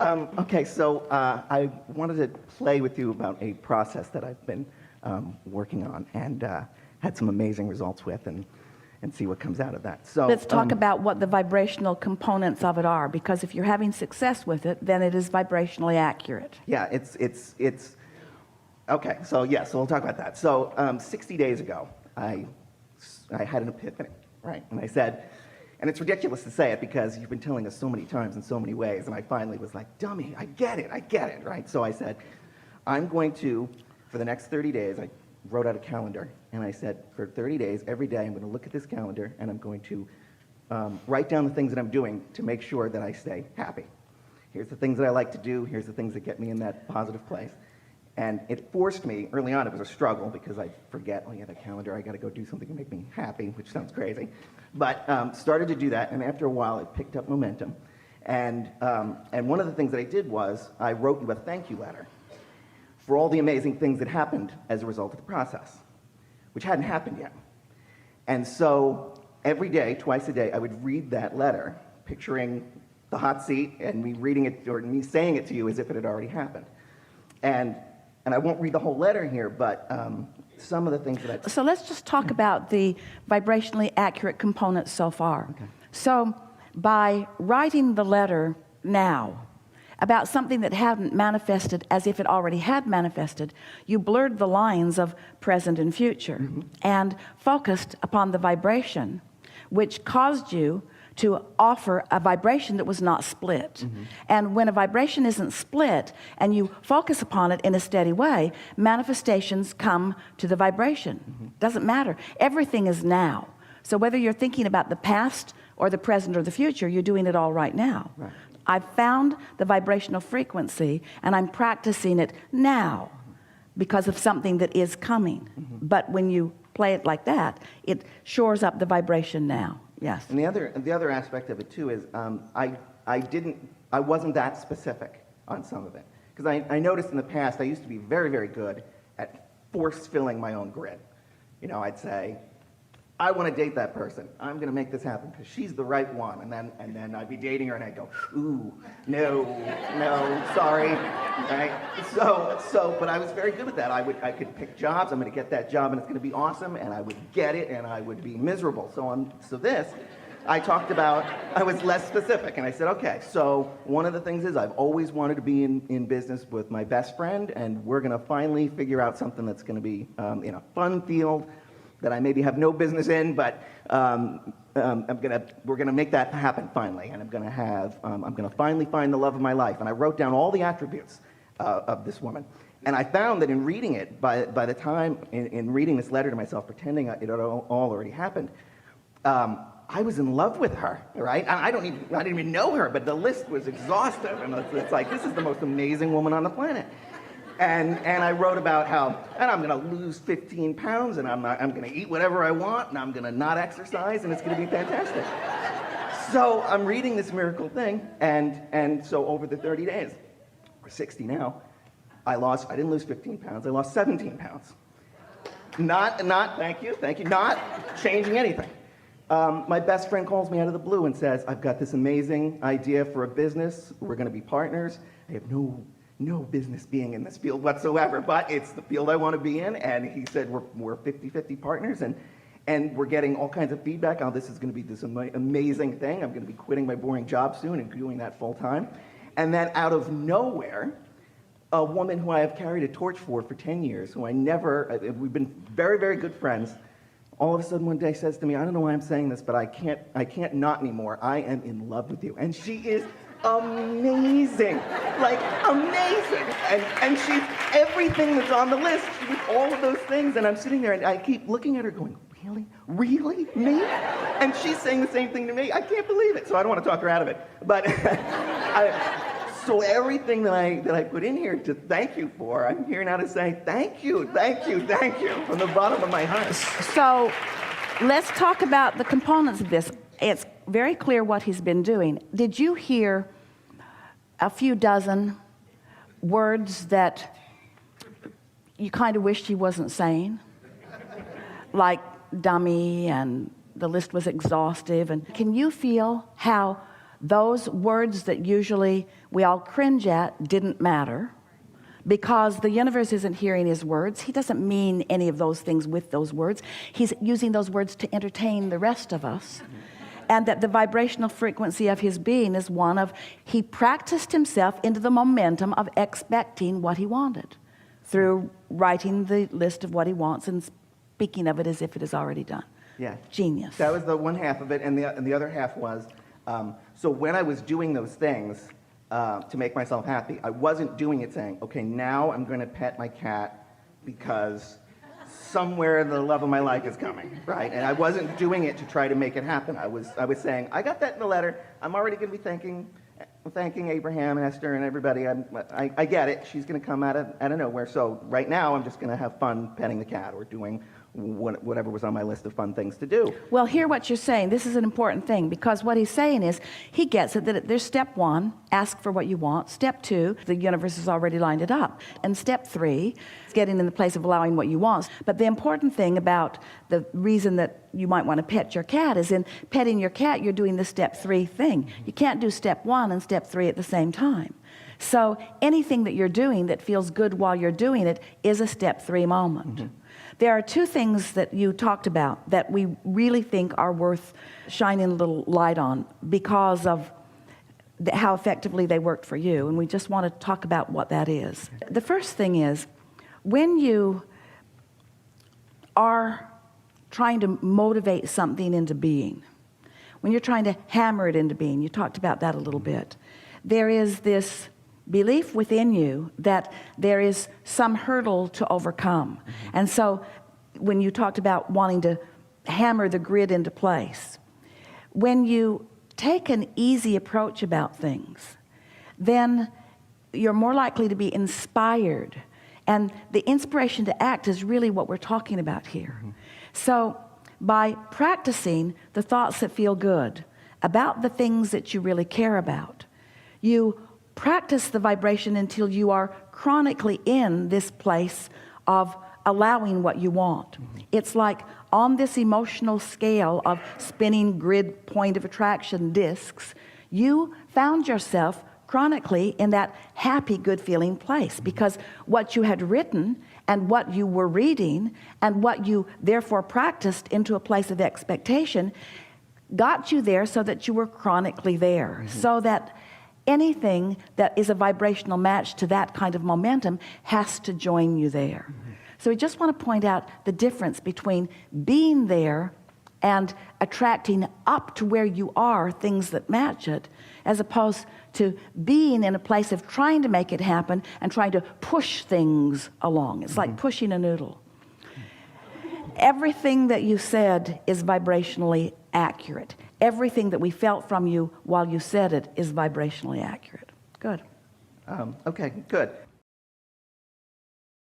Okay, so I wanted to play with you about a process that I've been working on and had some amazing results with, and see what comes out of that. So let's talk about what the vibrational components of it are, because if you're having success with it, then it is vibrationally accurate. Yeah, it's okay. So so we'll talk about that. So 60 days ago, I had an epiphany, right? And I said, and it's ridiculous to say it because you've been telling us so many times in so many ways, and I finally was like, dummy, I get it, right? So I said, I'm going to, for the next 30 days, I wrote out a calendar, and I said, for 30 days, every day, I'm going to look at this calendar, and I'm going to write down the things that I'm doing to make sure that I stay happy. Here's the things that I like to do, here's the things that get me in that positive place. And it forced me, early on it was a struggle because I'd forget, oh yeah, that calendar, I gotta go do something to make me happy, which sounds crazy. But started to do that, and after a while it picked up momentum. And one of the things that I did was, I wrote you a thank you letter for all the amazing things that happened as a result of the process, which hadn't happened yet. And so every day, twice a day, I would read that letter, picturing the hot seat and me reading it, or me saying it to you as if it had already happened. And I won't read the whole letter here, but some of the things that So let's just talk about the vibrationally accurate components so far. Okay. So by writing the letter now about something that hadn't manifested as if it already had manifested, you blurred the lines of present and future and focused upon the vibration, which caused you to offer a vibration that was not split. And when a vibration isn't split and you focus upon it in a steady way, manifestations come to the vibration. Doesn't matter. Everything is now. So whether you're thinking about the past or the present or the future, you're doing it all right now. Right. I've found the vibrational frequency and I'm practicing it now because of something that is coming. But when you play it like that, it shores up the vibration now. Yes. And the other aspect of it too is I wasn't that specific on some of it, because I noticed in the past I used to be very, very good at force filling my own grid. You know, I'd say, I want to date that person. I'm going to make this happen because she's the right one. And then I'd be dating her and I'd go, ooh, no, sorry. Right? But I was very good at that. I could pick jobs. I'm going to get that job and it's going to be awesome. And I would get it and I would be miserable. So this, I talked about, I was less specific. And I said, okay, so one of the things is I've always wanted to be in business with my best friend. And we're going to finally figure out something that's going to be in a fun field that I maybe have no business in, but we're gonna make that happen finally, and I'm gonna finally find the love of my life. And I wrote down all the attributes of this woman, and I found that in reading it, by the time in reading this letter to myself, pretending it had all already happened, I was in love with her, right? I didn't even know her, but the list was exhaustive, and it's like, this is the most amazing woman on the planet. And I wrote about how, and I'm going to lose 15 pounds, and I'm going to eat whatever I want, and I'm going to not exercise, and it's going to be fantastic. So I'm reading this miracle thing, and so over the 30 days, or 60 now, I didn't lose 15 pounds, I lost 17 pounds. Not, thank you, not changing anything. My best friend calls me out of the blue and says, I've got this amazing idea for a business, we're going to be partners, I have no business being in this field whatsoever, but it's the field I want to be in, and he said we're 50-50 partners, and we're getting all kinds of feedback on this is going to be this amazing thing. I'm going to be quitting my boring job soon and doing that full time. And then out of nowhere, a woman who I have carried a torch for 10 years, who we've been very, very good friends, all of a sudden one day says to me, I don't know why I'm saying this, but I can't not anymore. I am in love with you. And she is amazing, like amazing, and she's everything that's on the list. She's all of those things, and I'm sitting there and I keep looking at her going, really, me? And she's saying the same thing to me. I can't believe it. So I don't want to talk her out of it, but so everything that I put in here to thank you for, I'm here now to say thank you from the bottom of my heart. So let's talk about the components of this. It's very clear what he's been doing. Did you hear a few dozen words that you kind of wished he wasn't saying? Like dummy, and the list was exhaustive. And can you feel how those words that usually we all cringe at didn't matter, because the universe isn't hearing his words. He doesn't mean any of those things with those words. He's using those words to entertain the rest of us. And that the vibrational frequency of his being is one of, he practiced himself into the momentum of expecting what he wanted through writing the list of what he wants and speaking of it as if it is already done. Yeah. Genius. That was the one half of it, and the other half was, so when I was doing those things to make myself happy, I wasn't doing it saying, okay, now I'm going to pet my cat because somewhere the love of my life is coming, right? And I wasn't doing it to try to make it happen. I was saying, I got that in the letter. I'm already going to be thanking Abraham and Esther and everybody. I get it. She's going to come out of nowhere. So right now, I'm just going to have fun petting the cat or doing whatever was on my list of fun things to do. Well, hear what you're saying. This is an important thing, because what he's saying is he gets it that there's step 1, ask for what you want. Step 2, the universe has already lined it up. And step 3, getting in the place of allowing what you want. But the important thing about the reason that you might want to pet your cat is in petting your cat, you're doing the step 3 thing. You can't do step 1 and step 3 at the same time. So anything that you're doing that feels good while you're doing it is a step 3 moment. Mm-hmm. There are 2 things that you talked about that we really think are worth shining a little light on because of how effectively they worked for you, and we just want to talk about what that is. The first thing is, when you are trying to motivate something into being, when you're trying to hammer it into being, you talked about that a little bit, there is this belief within you that there is some hurdle to overcome. And so when you talked about wanting to hammer the grid into place, when you take an easy approach about things, then you're more likely to be inspired. And the inspiration to act is really what we're talking about here. So by practicing the thoughts that feel good about the things that you really care about, you practice the vibration until you are chronically in this place of allowing what you want. It's like on this emotional scale of spinning grid point of attraction discs, you found yourself chronically in that happy, good feeling place, because what you had written and what you were reading and what you therefore practiced into a place of expectation got you there so that you were chronically there, so that anything that is a vibrational match to that kind of momentum has to join you there. So we just want to point out the difference between being there and attracting up to where you are things that match it, as opposed to being in a place of trying to make it happen and trying to push things along. It's like pushing a noodle. Everything that you said is vibrationally accurate. Everything that we felt from you while you said it is vibrationally accurate. Good. Okay, good.